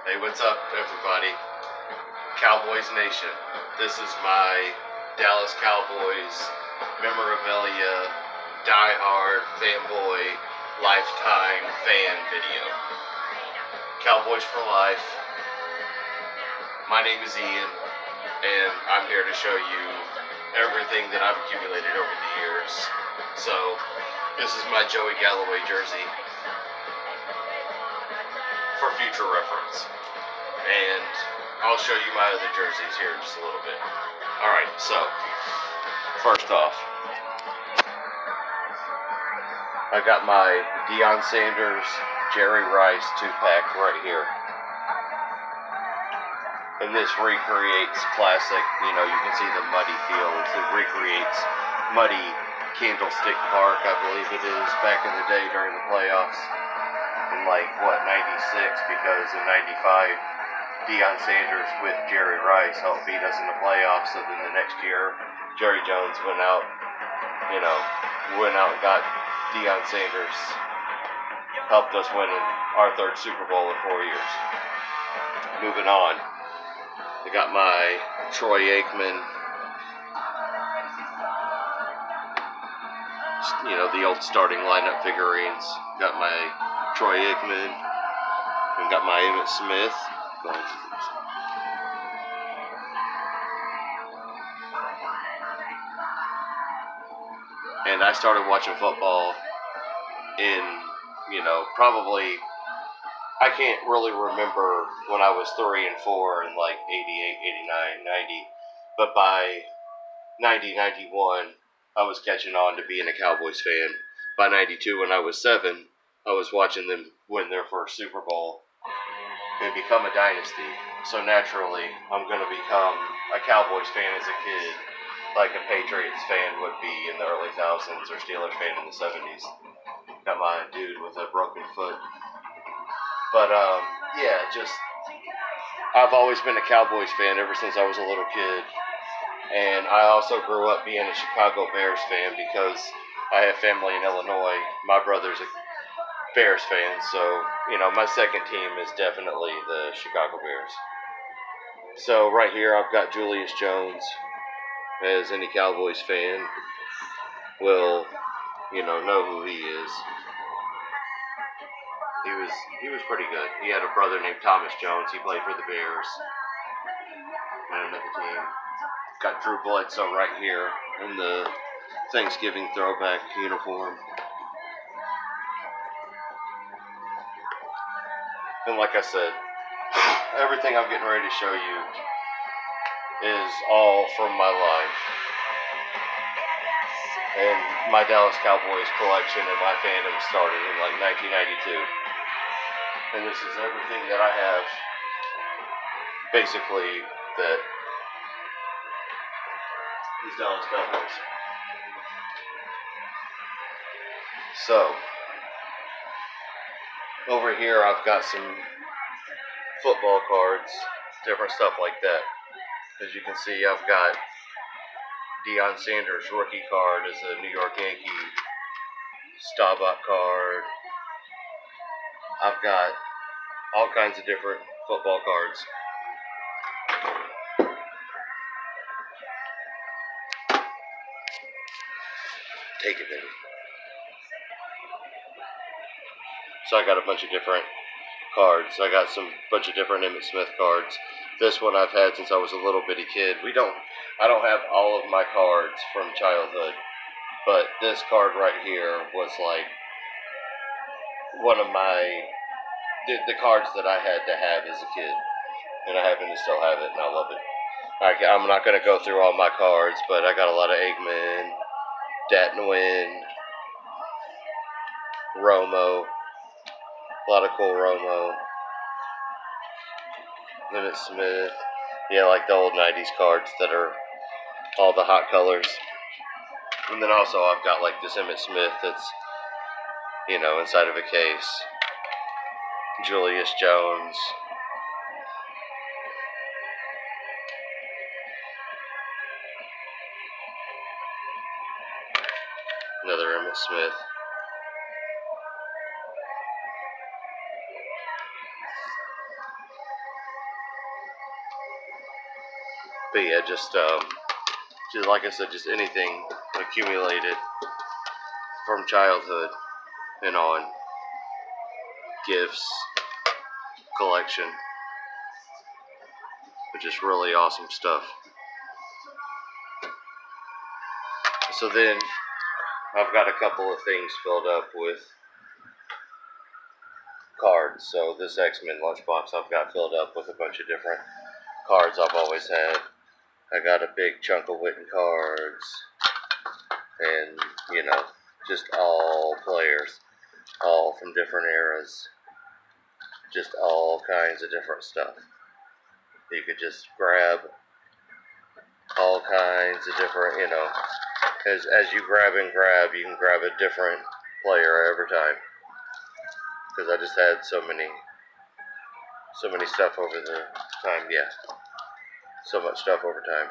Hey, what's up, everybody? Cowboys Nation. This is my Dallas Cowboys memorabilia, diehard fanboy, lifetime fan video. Cowboys for life. My name is Ian, and I'm here to show you everything that I've accumulated over the years. So, this is my Joey Galloway jersey for future reference. And I'll show you my other jerseys here in just a little bit. Alright, so, first off, I got my Deion Sanders, Jerry Rice 2-pack right here. And this recreates classic, you can see the muddy fields. It recreates muddy Candlestick Park, I believe it is, back in the day during the playoffs. In 96, because in 95, Deion Sanders with Jerry Rice helped beat us in the playoffs. So then the next year, Jerry Jones went out and got Deion Sanders, helped us win our third Super Bowl in 4 years. Moving on, I got my Troy Aikman, the old starting lineup figurines. Got my Troy Aikman, and got my Emmitt Smith. And I started watching football in, probably, I can't really remember when I was 3 and 4 in 88, 89, 90. But by 90, 91, I was catching on to being a Cowboys fan. By 92, when I was 7, I was watching them win their first Super Bowl and become a dynasty. So naturally, I'm going to become a Cowboys fan as a kid, like a Patriots fan would be in the early 2000s or Steelers fan in the 70s. Got my dude with a broken foot. But, I've always been a Cowboys fan ever since I was a little kid. And I also grew up being a Chicago Bears fan because I have family in Illinois. My brother's a Bears fan, so, my second team is definitely the Chicago Bears. So right here I've got Julius Jones, as any Cowboys fan will, know who he is. He was pretty good. He had a brother named Thomas Jones. He played for the Bears and another team. Got Drew Bledsoe right here in the Thanksgiving throwback uniform. And like I said, everything I'm getting ready to show you is all from my life. And my Dallas Cowboys collection and my fandom started in 1992. And this is everything that I have, basically, that is Dallas Cowboys. So, over here I've got some football cards, different stuff like that. As you can see, I've got Deion Sanders rookie card as a New York Yankee, Staubach card. I've got all kinds of different football cards. Take it, baby. So I got a bunch of different cards. I got some bunch of different Emmitt Smith cards. This one I've had since I was a little bitty kid. I don't have all of my cards from childhood, but this card right here was one of the cards that I had to have as a kid, and I happen to still have it, and I love it. I'm not going to go through all my cards, but I got a lot of Aikman, Datnwin, Romo, a lot of cool Romo, Emmitt Smith. Yeah, like the old 90s cards that are all the hot colors. And then also I've got this Emmitt Smith that's, inside of a case. Julius Jones. Another Emmitt Smith. But yeah, just like I said, just anything accumulated from childhood and on, gifts, collection, but just really awesome stuff. So then I've got a couple of things filled up with cards. So this X-Men lunchbox I've got filled up with a bunch of different cards I've always had. I got a big chunk of Witten cards, and you know, just all players, all from different eras, just all kinds of different stuff. You could just grab all kinds of different, you know, as you grab and grab, you can grab a different player every time. Because I just had so many stuff over the time, yeah, so much stuff over time.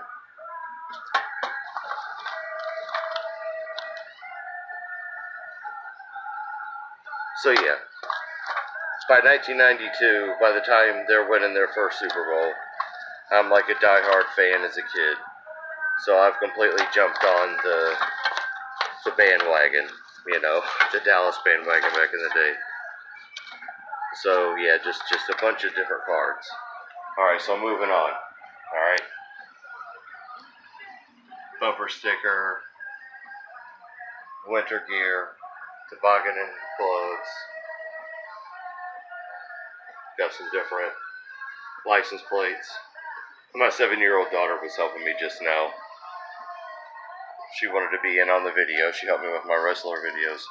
So yeah, by 1992, by the time they're winning their first Super Bowl, I'm like a diehard fan as a kid. So I've completely jumped on the bandwagon, you know, the Dallas bandwagon back in the day. So yeah, just a bunch of different cards. Alright, so moving on. Alright. Bumper sticker, winter gear, toboggan and clothes. Got some different license plates. My 7-year-old daughter was helping me just now. She wanted to be in on the video. She helped me with my wrestler videos.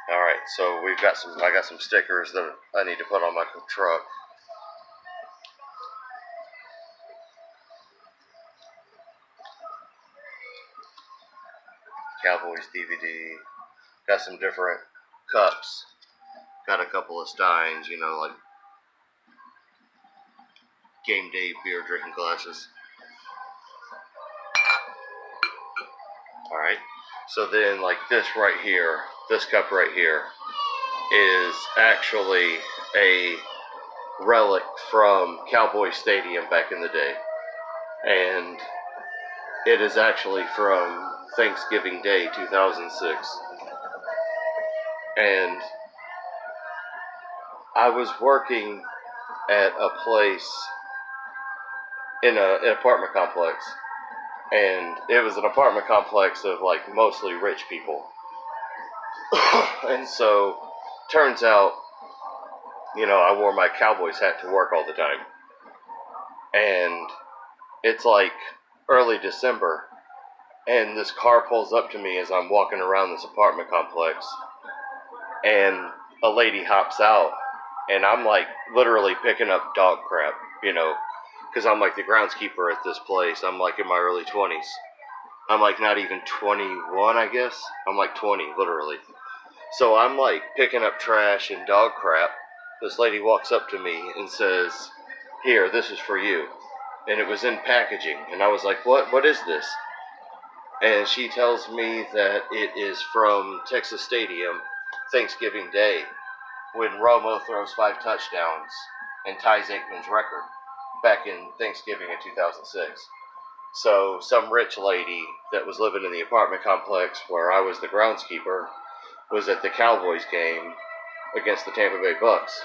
Alright, so I got some stickers that I need to put on my truck. Cowboys DVD. Got some different cups. Got a couple of steins, you know, like game day beer drinking glasses. Alright, so then like this right here, this cup right here, is actually a relic from Cowboys Stadium back in the day. And it is actually from Thanksgiving Day 2006. And I was working at a place in an apartment complex. And it was an apartment complex of like mostly rich people. And so, turns out, you know, I wore my Cowboys hat to work all the time. And it's like early December, and this car pulls up to me as I'm walking around this apartment complex, and a lady hops out, and I'm like literally picking up dog crap, you know, because I'm like the groundskeeper at this place. I'm like in my early 20s. I'm like not even 21, I guess. I'm like 20, literally. So I'm like picking up trash and dog crap. This lady walks up to me and says, "Here, this is for you." And it was in packaging. And I was like, what is this? And she tells me that it is from Texas Stadium, Thanksgiving Day, when Romo throws 5 touchdowns and ties Aikman's record back in Thanksgiving in 2006. So some rich lady that was living in the apartment complex where I was the groundskeeper was at the Cowboys game against the Tampa Bay Bucks.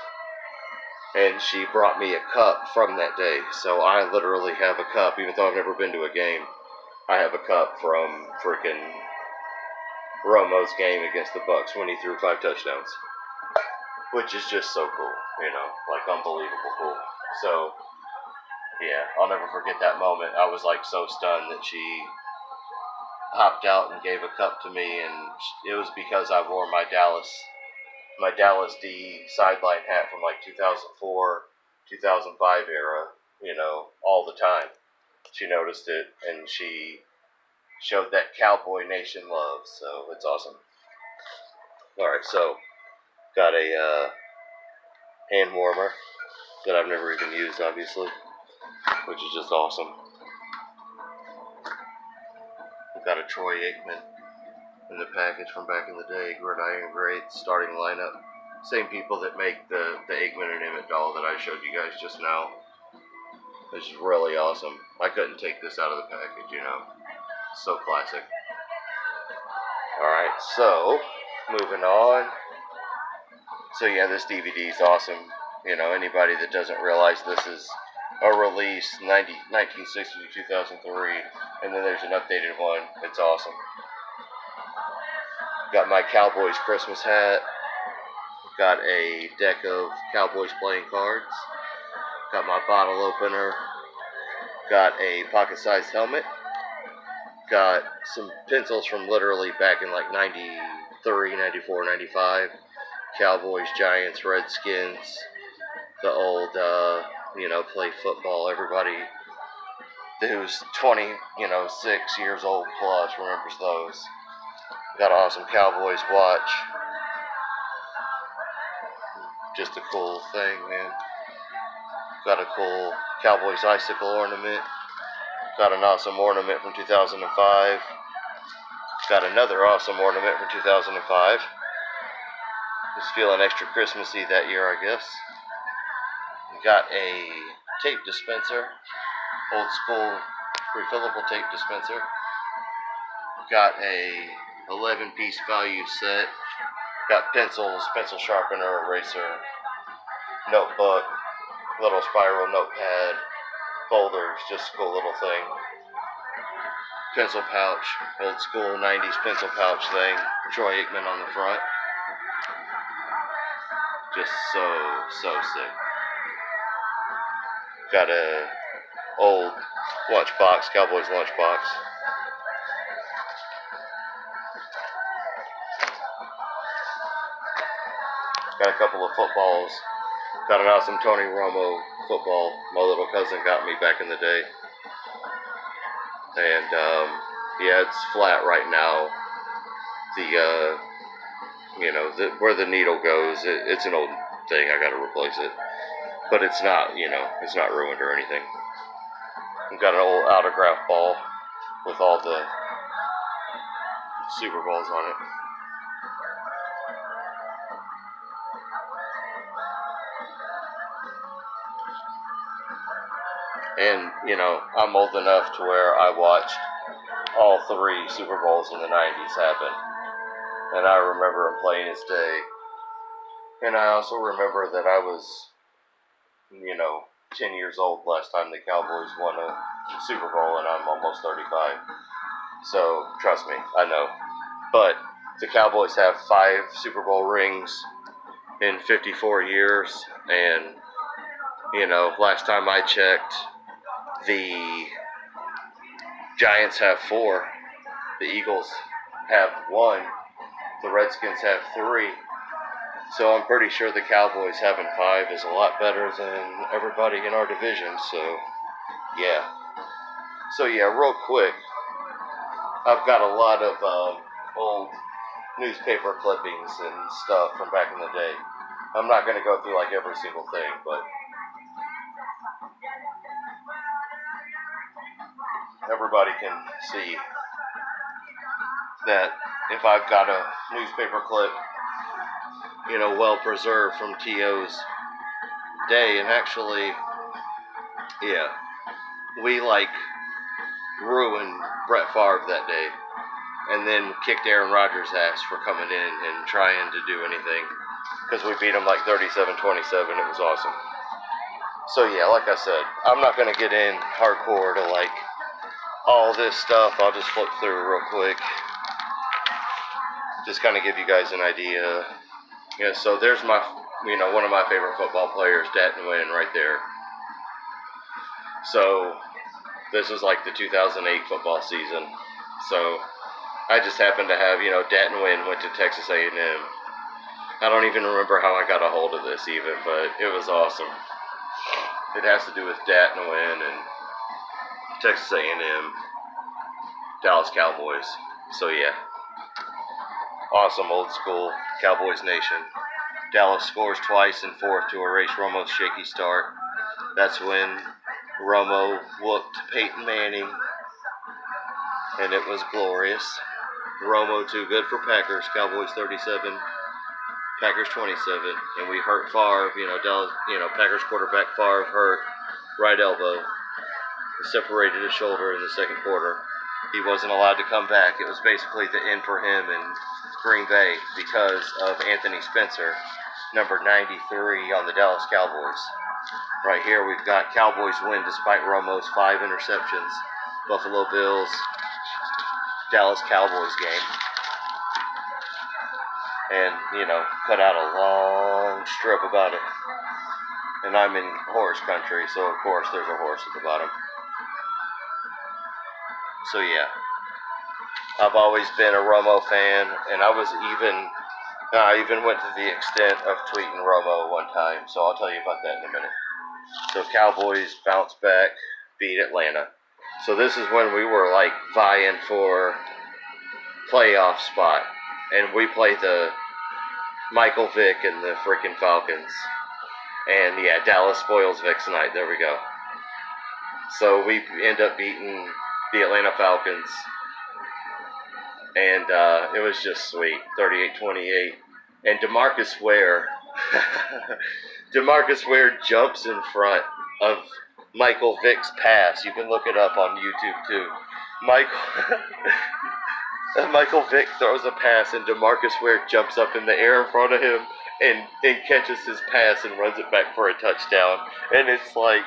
And she brought me a cup from that day. So I literally have a cup, even though I've never been to a game. I have a cup from freaking Romo's game against the Bucks when he threw 5 touchdowns. Which is just so cool, you know, like unbelievable cool. So, yeah, I'll never forget that moment. I was like so stunned that she hopped out and gave a cup to me, and it was because I wore my Dallas D sideline hat from like 2004, 2005 era, you know, all the time. She noticed it, and she showed that Cowboy Nation love, so it's awesome. Alright, so, got a hand warmer that I've never even used, obviously, which is just awesome. We've got a Troy Aikman in the package from back in the day, Gridiron Great, starting lineup. Same people that make the Aikman and Emmett doll that I showed you guys just now. which is really awesome. I couldn't take this out of the package, you know. So classic. Alright, so moving on. So yeah, this DVD is awesome. You know, anybody that doesn't realize this is a release 1960 to 2003, and then there's an updated one. It's awesome. Got my Cowboys Christmas hat. Got a deck of Cowboys playing cards. Got my bottle opener. Got a pocket-sized helmet. Got some pencils from literally back in like 93, 94, 95. Cowboys, Giants, Redskins. The old, play football. Everybody who's 6 years old plus remembers those. Got an awesome Cowboys watch. Just a cool thing, man. Got a cool Cowboys icicle ornament. Got an awesome ornament from 2005. Got another awesome ornament from 2005. Was feeling extra Christmassy that year, I guess. Got a tape dispenser. Old school refillable tape dispenser. Got a 11-piece value set. Got pencils, pencil sharpener, eraser, notebook, little spiral notepad, folders, just a cool little thing. Pencil pouch, old school 90s pencil pouch thing, Troy Aikman on the front. Just so sick. Got a old lunchbox, Cowboys lunchbox. Got a couple of footballs. Got an awesome Tony Romo football my little cousin got me back in the day. And, yeah, it's flat right now. Where the needle goes, it's an old thing. I gotta replace it. But it's not, it's not ruined or anything. I've got an old autograph ball with all the Super Bowls on it. And, I'm old enough to where I watched all 3 Super Bowls in the 90s happen. And I remember them plain as day. And I also remember that I was, 10 years old last time the Cowboys won a Super Bowl, and I'm almost 35. So, trust me, I know. But the Cowboys have 5 Super Bowl rings in 54 years, and, last time I checked, the Giants have 4, the Eagles have 1, the Redskins have 3, so I'm pretty sure the Cowboys having 5 is a lot better than everybody in our division, so yeah. So yeah, real quick, I've got a lot of old newspaper clippings and stuff from back in the day. I'm not going to go through like every single thing, but everybody can see that if I've got a newspaper clip, well preserved from T.O.'s day, and actually, yeah, we ruined Brett Favre that day, and then kicked Aaron Rodgers' ass for coming in and trying to do anything, because we beat him like 37-27. It was awesome. So yeah, like I said, I'm not going to get in hardcore to all this stuff. I'll just flip through real quick. Just kind of give you guys an idea. Yeah, so there's my, one of my favorite football players, Datton Wynn, right there. So this is like the 2008 football season. So I just happened to have, Datton Wynn went to Texas A&M. I don't even remember how I got a hold of this even, but it was awesome. It has to do with Datton Wynn and Texas A&M, Dallas Cowboys. So yeah. Awesome old school Cowboys nation. Dallas scores twice and 4th to erase Romo's shaky start. That's when Romo whooped Peyton Manning, and it was glorious. Romo too good for Packers. Cowboys 37, Packers 27, and we hurt Favre. Dallas, Packers quarterback Favre hurt right elbow. separated his shoulder in the second quarter. He wasn't allowed to come back. It was basically the end for him in Green Bay because of Anthony Spencer, number 93 on the Dallas Cowboys. Right here we've got Cowboys win despite Romo's 5 interceptions. Buffalo Bills, Dallas Cowboys game. And, cut out a long strip about it. And I'm in horse country, so of course there's a horse at the bottom. So yeah, I've always been a Romo fan, and I even went to the extent of tweeting Romo one time, so I'll tell you about that in a minute. So Cowboys bounce back, beat Atlanta. So this is when we were like vying for playoff spot, and we play the Michael Vick and the freaking Falcons. And yeah, Dallas spoils Vick's night. There we go. So we end up beating the Atlanta Falcons. And it was just sweet. 38-28. And DeMarcus Ware jumps in front of Michael Vick's pass. You can look it up on YouTube too. Michael Vick throws a pass, and DeMarcus Ware jumps up in the air in front of him and catches his pass and runs it back for a touchdown. And it's like,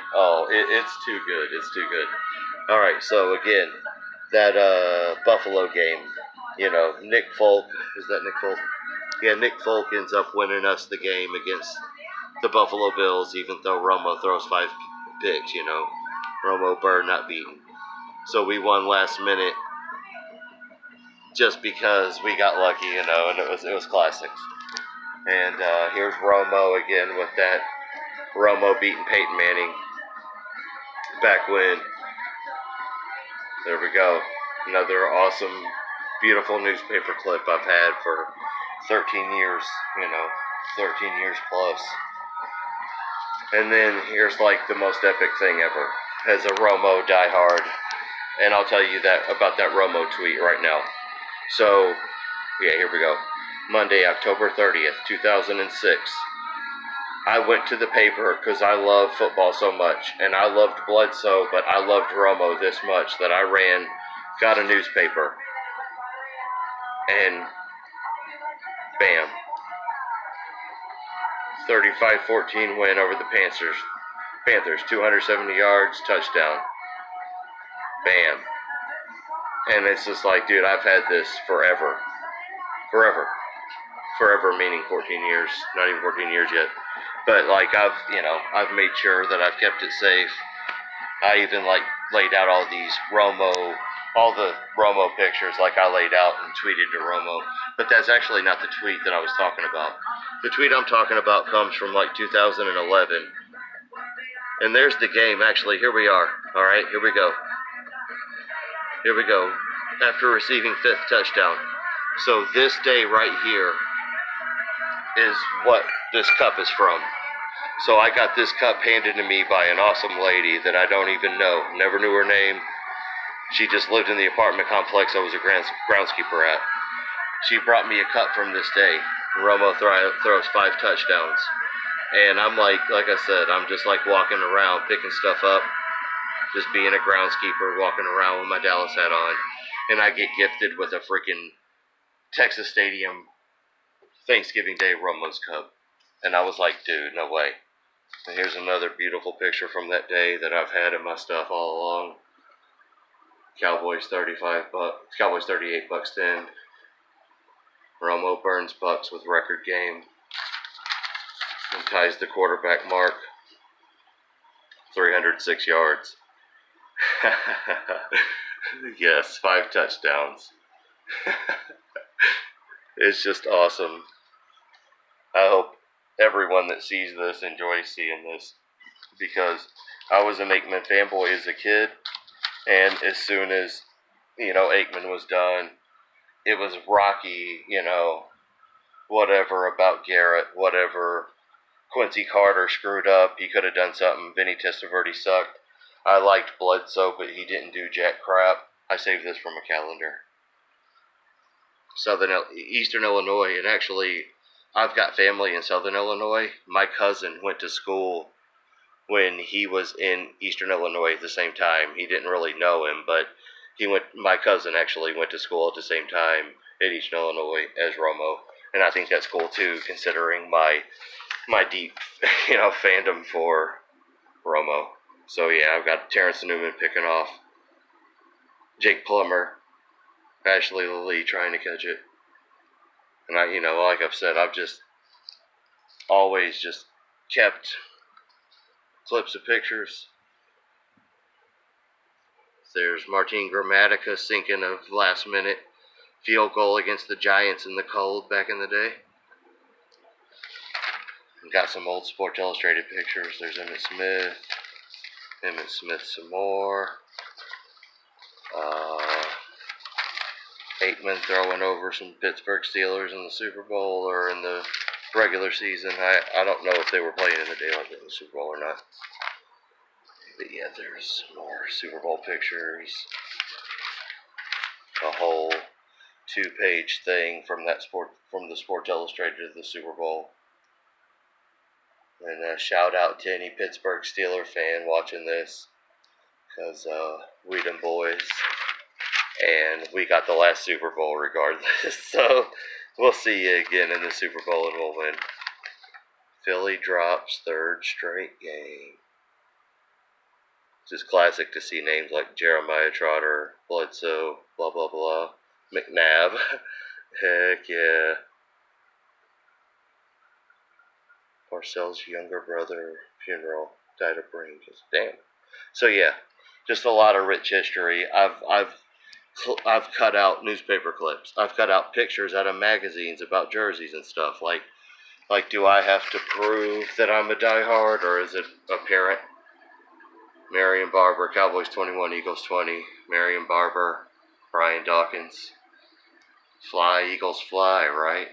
it's too good. It's too good. All right, so again, that Buffalo game, Nick Folk, is that Nick Folk? Yeah, Nick Folk ends up winning us the game against the Buffalo Bills, even though Romo throws 5 picks, Romo Bird not beaten. So we won last minute just because we got lucky, and it was classic. And here's Romo again with that Romo beating Peyton Manning back when. There we go. Another awesome, beautiful newspaper clip I've had for 13 years, 13 years plus. And then here's like the most epic thing ever as a Romo diehard. And I'll tell you about that Romo tweet right now. So, yeah, here we go. Monday, October 30th, 2006. I went to the paper because I love football so much, and I loved Bledsoe, but I loved Romo this much that I got a newspaper, and bam, 35-14 win over the Panthers, 270 yards, touchdown, bam. And it's just like, dude, I've had this forever, meaning 14 years, not even 14 years yet. But like I've made sure that I've kept it safe. I even laid out all the Romo pictures, like I laid out and tweeted to Romo. But that's actually not the tweet that I was talking about. The tweet I'm talking about comes from 2011. And there's the game, actually. Here we are. All right, here we go. After receiving 5th touchdown. So this day right here is what this cup is from. So I got this cup handed to me by an awesome lady that I don't even know. Never knew her name. She just lived in the apartment complex I was a groundskeeper at. She brought me a cup from this day. Romo throws 5 touchdowns. And I'm like I said, I'm just walking around, picking stuff up. Just being a groundskeeper, walking around with my Dallas hat on. And I get gifted with a freaking Texas Stadium Thanksgiving Day Romo's cup. And I was like, dude, no way. And here's another beautiful picture from that day that I've had in my stuff all along. Cowboys 38, Bucks 10. Romo burns Bucks with record game and ties the quarterback mark. 306 yards. Yes, 5 touchdowns. It's just awesome. I hope everyone that sees this enjoys seeing this, because I was an Aikman fanboy as a kid, and as soon as Aikman was done, it was Rocky, whatever about Garrett, whatever. Quincy Carter screwed up. He could have done something. Vinny Testaverde sucked. I liked Bledsoe, but he didn't do jack crap. I saved this from a calendar. Eastern Illinois, and actually, I've got family in Southern Illinois. My cousin went to school when he was in Eastern Illinois at the same time. He didn't really know him, but my cousin actually went to school at the same time at Eastern Illinois as Romo, and I think that's cool too, considering my deep, fandom for Romo. So yeah, I've got Terrence Newman picking off Jake Plummer, Ashley Lee trying to catch it, and like I've said, I've just always just kept clips of pictures. There's Martin Gramatica sinking a last-minute field goal against the Giants in the cold back in the day. Got some old Sports Illustrated pictures. There's Emmitt Smith some more. Aikman throwing over some Pittsburgh Steelers in the Super Bowl or in the regular season. I don't know if they were playing in the daylight in the Super Bowl or not. But yeah, there's more Super Bowl pictures. A whole 2-page thing from the Sports Illustrated of the Super Bowl. And a shout out to any Pittsburgh Steeler fan watching this, because we them boys, and we got the last Super Bowl regardless. So we'll see you again in the Super Bowl and we'll win. Philly drops 3rd straight game. It's just classic to see names like Jeremiah Trotter, Bledsoe, blah blah blah, McNabb. Heck yeah. Parcells' younger brother funeral, died of brain. Just damn. So yeah, just a lot of rich history. I've cut out newspaper clips. I've cut out pictures out of magazines about jerseys and stuff. Like, do I have to prove that I'm a diehard, or is it apparent? Marion Barber, Cowboys 21, Eagles 20. Marion Barber, Brian Dawkins. Fly, Eagles fly, right?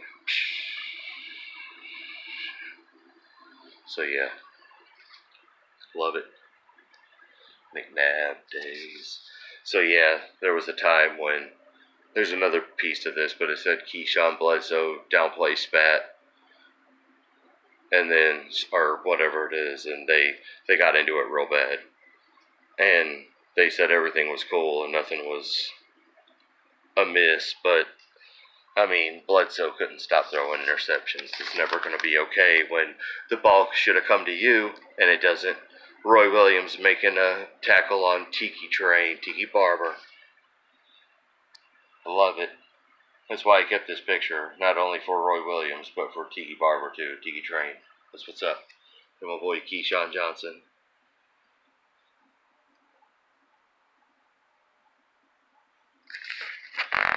So yeah, love it. McNabb days. So yeah, there was a time when, there's another piece to this, but it said Keyshawn Bledsoe downplay spat, and then, or whatever it is, and they got into it real bad. And they said everything was cool and nothing was amiss, but I mean, Bledsoe couldn't stop throwing interceptions. It's never going to be okay when the ball should have come to you and it doesn't. Roy Williams making a tackle on Tiki Barber. I love it. That's why I kept this picture, not only for Roy Williams, but for Tiki Barber too, Tiki Train. That's what's up. And my boy Keyshawn Johnson.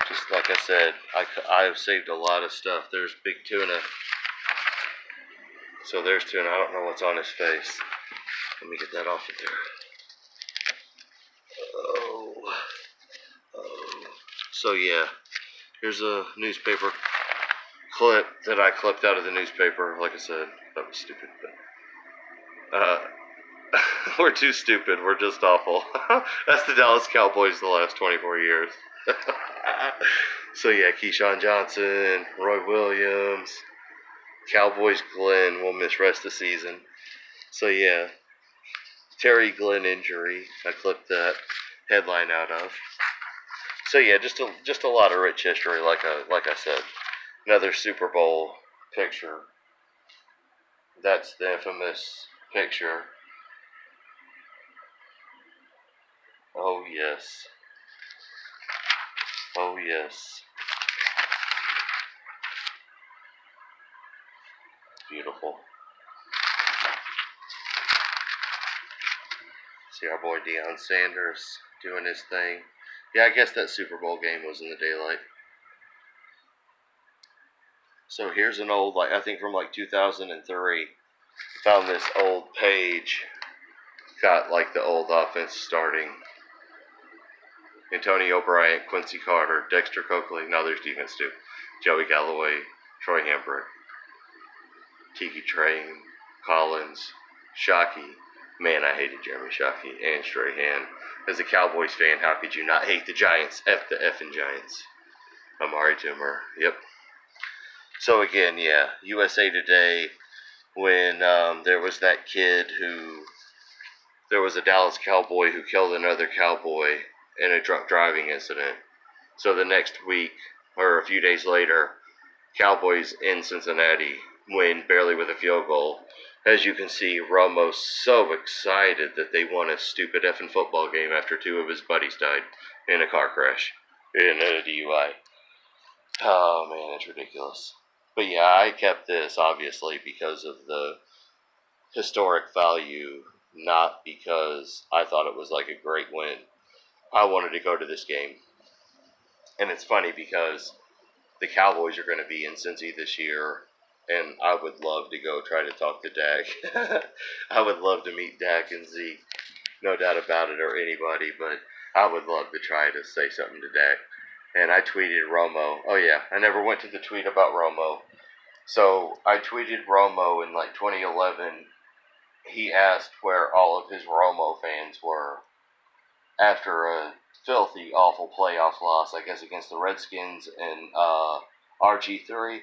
Just like I said, I've saved a lot of stuff. There's Big Tuna. So there's Tuna. I don't know what's on his face. Let me get that off of there. Oh. So yeah, here's a newspaper clip that I clipped out of the newspaper. Like I said, that was stupid, but we're too stupid. We're just awful. That's the Dallas Cowboys the last 24 years. So yeah, Keyshawn Johnson, Roy Williams, Cowboys Glenn will miss rest of the season. So yeah, Terry Glenn injury. I clipped that headline out of. So yeah, just a lot of rich history. Like I said, another Super Bowl picture. That's the infamous picture. Oh yes. Oh yes. Beautiful. See our boy Deion Sanders doing his thing. Yeah, I guess that Super Bowl game was in the daylight. So here's an old, I think from 2003. Found this old page. Got the old offense starting. Antonio Bryant, Quincy Carter, Dexter Coakley. No, there's defense too. Joey Galloway, Troy Hambrick, Tiki Train, Collins, Shockey. Man, I hated Jeremy Shockey and Strahan. As a Cowboys fan, how could you not hate the Giants? F the effing Giants. Amari Toomer. Yep. So again, yeah, USA Today, when there was that kid who there was a Dallas cowboy who killed another cowboy in a drunk driving incident. So the next week, or a few days later, Cowboys in Cincinnati win barely with a field goal. As you can see, Romo's so excited that they won a stupid effing football game after two of his buddies died in a car crash, in a DUI. Oh man, it's ridiculous. But yeah, I kept this obviously because of the historic value, not because I thought it was like a great win. I wanted to go to this game. And it's funny because the Cowboys are going to be in Cincy this year, and I would love to go try to talk to Dak. I would love to meet Dak and Zeke, no doubt about it, or anybody, but I would love to try to say something to Dak. And I tweeted Romo. Oh yeah, I never went to the tweet about Romo. So I tweeted Romo in like 2011. He asked where all of his Romo fans were after a filthy, awful playoff loss, I guess, against the Redskins and RG3.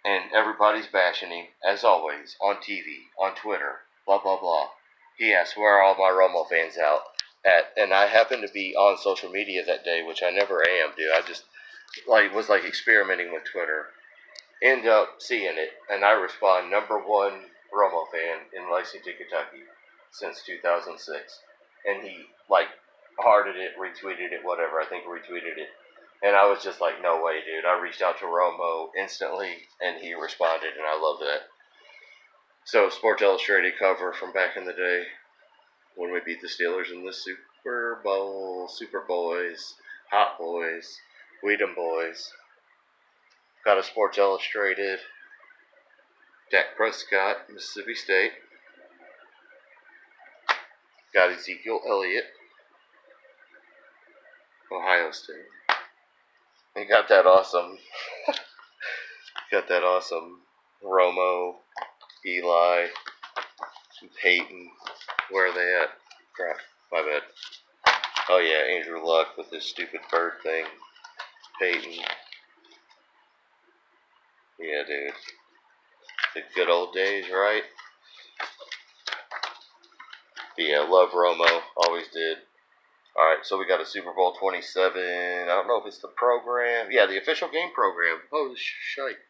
And everybody's bashing him, as always, on TV, on Twitter, blah, blah, blah. He asked, where are all my Romo fans out at? And I happened to be on social media that day, which I never am, dude. I just was experimenting with Twitter. End up seeing it, and I respond, number one Romo fan in Lexington, Kentucky since 2006. And he, hearted it, retweeted it, whatever. I think retweeted it. And I was just like, no way, dude. I reached out to Romo instantly, and he responded, and I love that. So, Sports Illustrated cover from back in the day when we beat the Steelers in the Super Bowl, Super Boys, Hot Boys, Weedem Boys. Got a Sports Illustrated, Dak Prescott, Mississippi State. Got Ezekiel Elliott, Ohio State. And got that awesome Romo, Eli, Peyton. Where are they at? Crap, my bad. Oh yeah, Andrew Luck with this stupid bird thing. Peyton. Yeah, dude. The good old days, right? But yeah, love Romo. Always did. Alright, so we got a Super Bowl 27. I don't know if it's the program. Yeah, the official game program. Oh, shite.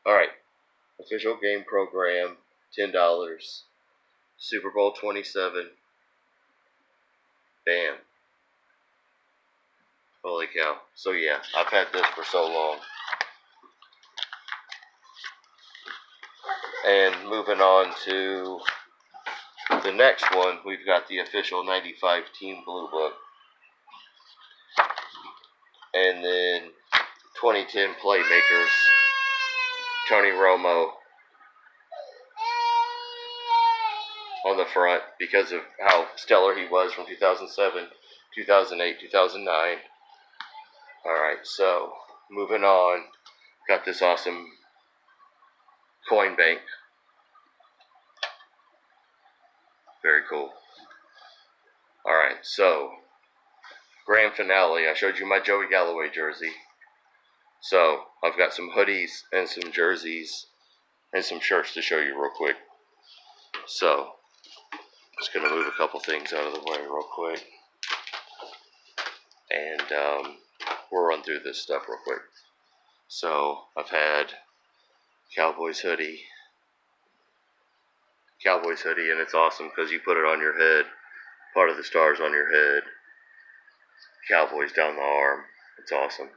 Alright. Official game program. $10. Super Bowl 27. Bam. Holy cow. So yeah, I've had this for so long. And moving on to the next one, we've got the official 95 Team Blue Book. And then 2010 Playmakers, Tony Romo on the front because of how stellar he was from 2007, 2008, 2009. Alright, so moving on, got this awesome coin bank. Very cool. Alright, so grand finale. I showed you my Joey Galloway jersey. So I've got some hoodies and some jerseys and some shirts to show you real quick. So just gonna move a couple things out of the way real quick, and we'll run through this stuff real quick. So I've had Cowboys hoodie, and it's awesome because you put it on your head. Part of the stars on your head. Cowboys down the arm. It's awesome.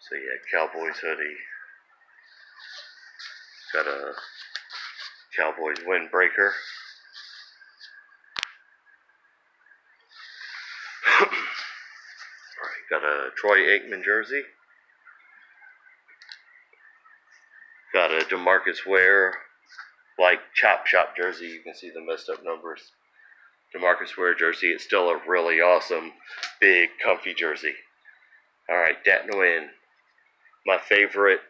So yeah, Cowboys hoodie. Got a Cowboys windbreaker. Alright, got a Troy Aikman jersey. Got a DeMarcus Ware, chop shop jersey. You can see the messed up numbers. DeMarcus Ware jersey. It's still a really awesome, big, comfy jersey. Alright, Dat Nguyen. My favorite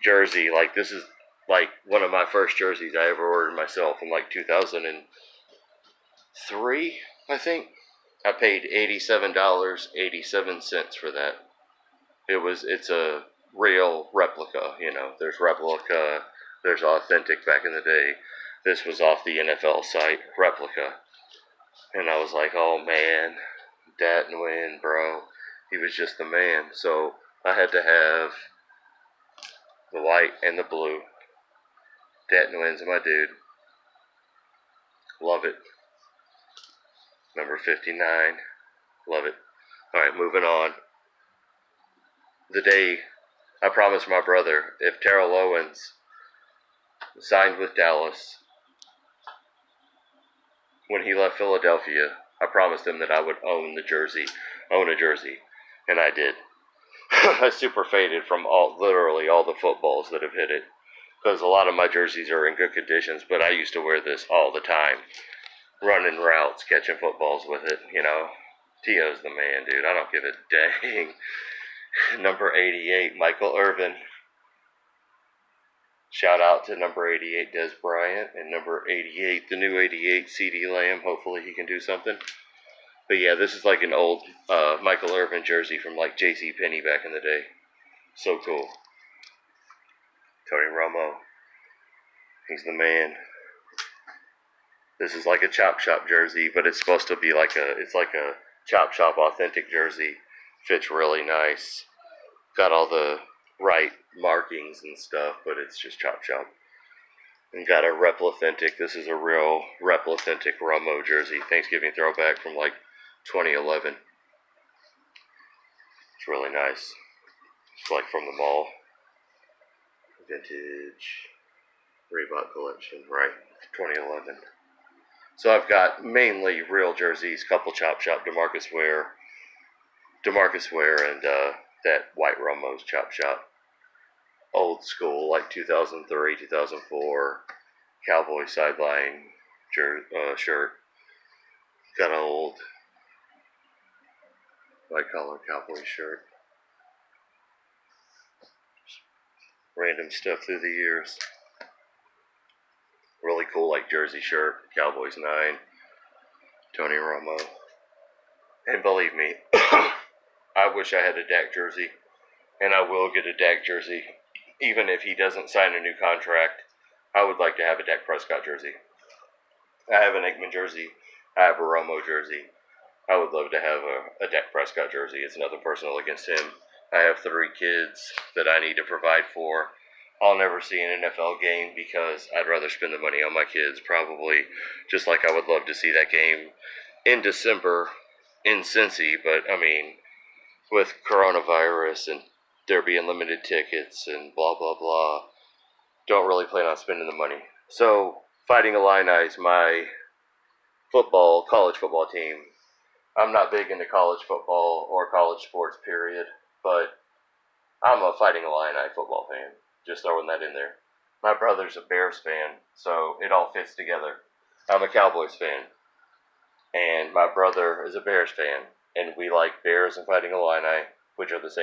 jersey. This is one of my first jerseys I ever ordered myself in 2003, I think. I paid $87.87 for that. It's a real replica, There's replica, there's authentic back in the day. This was off the NFL site, replica. And I was like, oh man, Dat Nguyen, bro. He was just the man. So I had to have the white and the blue. Dat Nguyen's my dude. Love it. Number 59. Love it. Alright, moving on. The day I promised my brother, if Terrell Owens signed with Dallas, when he left Philadelphia, I promised him that I would own a jersey, and I did. I super faded from literally all the footballs that have hit it, because a lot of my jerseys are in good conditions, but I used to wear this all the time, running routes, catching footballs with it, you know. T.O.'s the man, dude. I don't give a dang. Number 88, Michael Irvin. Shout out to number 88, Des Bryant, and number 88, the new 88, C.D. Lamb. Hopefully he can do something. But yeah, this is like an old Michael Irvin jersey from like J.C. Penney back in the day. So cool. Tony Romo. He's the man. This is like a Chop Shop jersey, but it's supposed to be like it's like a Chop Shop authentic jersey. Fits really nice. Got all the right markings and stuff, but it's just Chop Shop. And got a Replauthentic. This is a real Replauthentic Romo jersey. Thanksgiving throwback from like 2011. It's really nice. It's like from the mall. Vintage Reebok collection, right? 2011. So I've got mainly real jerseys, couple Chop Shop, DeMarcus Ware, and that white Romo's Chop Shop. Old school, like 2003, 2004, Cowboys sideline shirt. Got an old white collar Cowboy shirt. Random stuff through the years. Really cool, like jersey shirt, Cowboys 9, Tony Romo. And believe me, I wish I had a Dak jersey, and I will get a Dak jersey. Even if he doesn't sign a new contract, I would like to have a Dak Prescott jersey. I have an Aikman jersey. I have a Romo jersey. I would love to have a Dak Prescott jersey. It's nothing personal against him. I have 3 kids that I need to provide for. I'll never see an NFL game because I'd rather spend the money on my kids, probably, just like I would love to see that game in December in Cincy. But, I mean, with coronavirus and there being limited tickets and blah, blah, blah, don't really plan on spending the money. So, Fighting Illini is my college football team. I'm not big into college football or college sports, period, but I'm a Fighting Illini football fan. Just throwing that in there. My brother's a Bears fan, so it all fits together. I'm a Cowboys fan, and my brother is a Bears fan, and we like Bears and Fighting Illini, which are the same